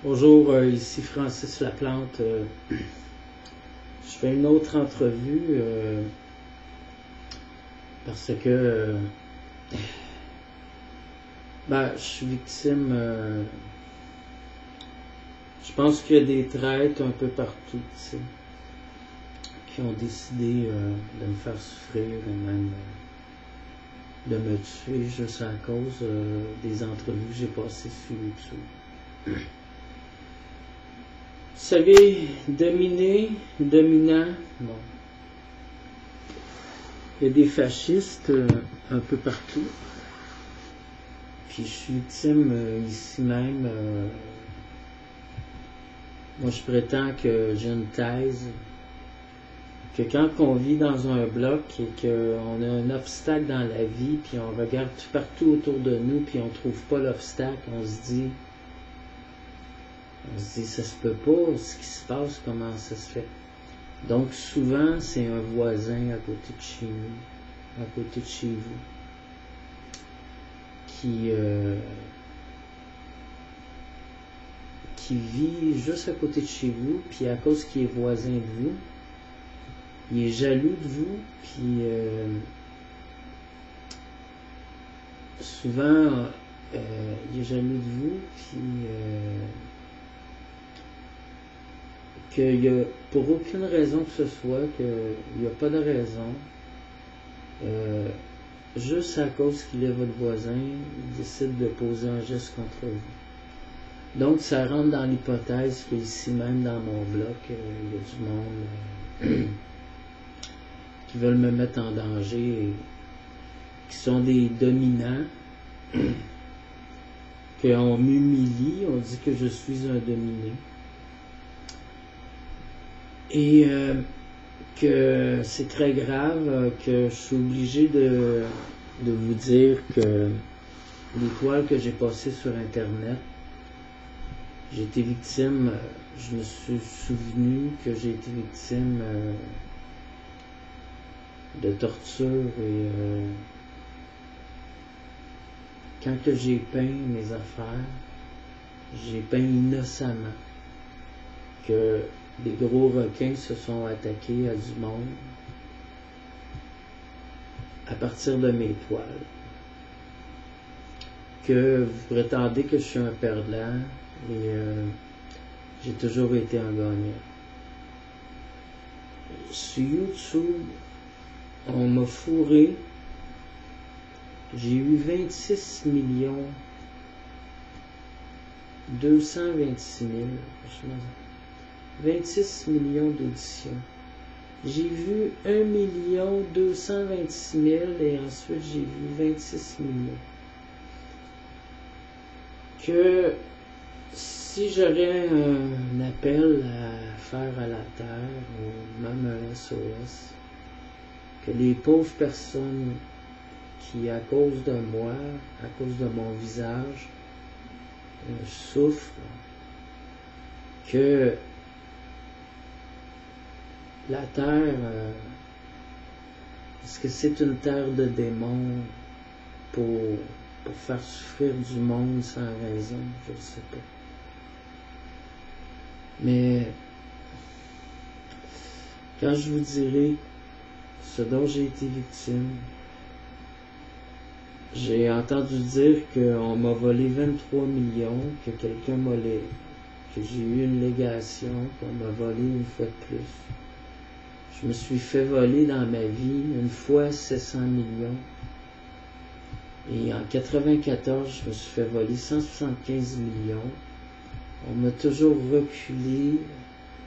Bonjour, ici Francis Laplante. Je fais une autre entrevue parce que je suis victime. Je pense qu'il y a des traîtres un peu partout, tu sais, qui ont décidé de me faire souffrir et même de me tuer juste à cause des entrevues que j'ai passées sur YouTube. Vous savez, dominant, bon. Il y a des fascistes un peu partout. Puis je suis victime ici même. Moi, je prétends que j'ai une thèse. Que quand on vit dans un bloc et qu'on a un obstacle dans la vie, puis on regarde partout autour de nous, puis on trouve pas l'obstacle, on se dit, ça se peut pas, ce qui se passe, comment ça se fait. Donc souvent, c'est un voisin à côté de chez nous, à côté de chez vous, qui vit juste à côté de chez vous, puis à cause qu'il est voisin de vous, il est jaloux de vous, puis souvent, il est jaloux de vous, puis qu'il y a, pour aucune raison que ce soit, qu'il n'y a pas de raison, juste à cause qu'il est votre voisin, il décide de poser un geste contre vous. Donc, ça rentre dans l'hypothèse qu'ici même dans mon bloc, il y a du monde qui veulent me mettre en danger, qui sont des dominants, qu'on m'humilie, on dit que je suis un dominé. Et que c'est très grave, que je suis obligé de vous dire que les toiles que j'ai passées sur Internet, j'ai été victime, je me suis souvenu que j'ai été victime de torture et quand que j'ai peint mes affaires, j'ai peint innocemment que des gros requins se sont attaqués à du monde à partir de mes toiles. Que vous prétendez que je suis un perdant et j'ai toujours été un gagnant. Sur YouTube, on m'a fourré. J'ai eu 26 226 000, 26 millions d'auditions. J'ai vu 1 226 000 et ensuite j'ai vu 26 millions. Que si j'aurais un appel à faire à la Terre ou même un SOS, que les pauvres personnes qui, à cause de moi, à cause de mon visage, souffrent, que la terre, est-ce que c'est une terre de démons pour faire souffrir du monde sans raison? Je ne sais pas. Mais quand je vous dirai ce dont j'ai été victime, j'ai entendu dire qu'on m'a volé 23 millions, que quelqu'un m'a que j'ai eu une légation, qu'on m'a volé une fois de plus. Je me suis fait voler dans ma vie une fois 700 millions. Et en 94, je me suis fait voler 175 millions. On m'a toujours reculé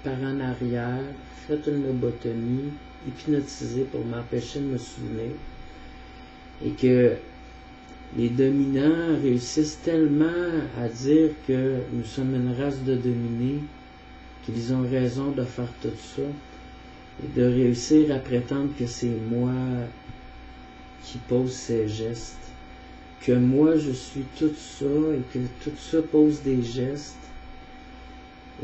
par en arrière, fait une lobotomie, hypnotisé pour m'empêcher de me souvenir. Et que les dominants réussissent tellement à dire que nous sommes une race de dominés qu'ils ont raison de faire tout ça et de réussir à prétendre que c'est moi qui pose ces gestes, que moi je suis tout ça et que tout ça pose des gestes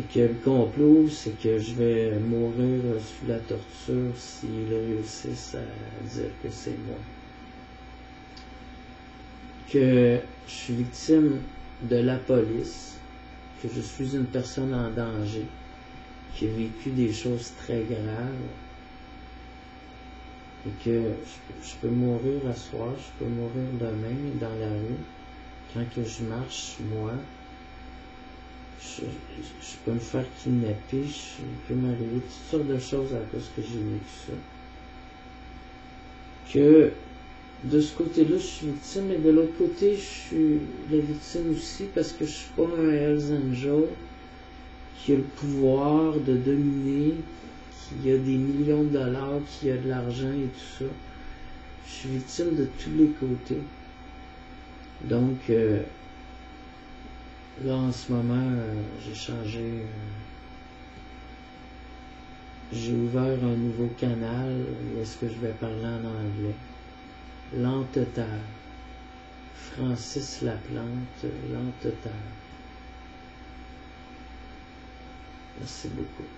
et que le complot c'est que je vais mourir sous la torture s'ils réussissent à dire que c'est moi. Que je suis victime de la police, que je suis une personne en danger, qui a vécu des choses très graves, et que je peux mourir à soir, je peux mourir demain dans la rue. Quand que je marche, moi, je peux me faire kidnapper, il peut m'arriver toutes sortes de choses à cause que j'ai vécu ça. Que de ce côté-là, je suis victime, mais de l'autre côté, je suis la victime aussi parce que je suis pas un Hells Angel qui a le pouvoir de dominer, qui a des millions de dollars, qui a de l'argent et tout ça. Je suis victime de tous les côtés. Donc, là, en ce moment, j'ai changé. J'ai ouvert un nouveau canal où est-ce que je vais parler en anglais. Lente terre. Francis Laplante, Lente terre. Merci beaucoup.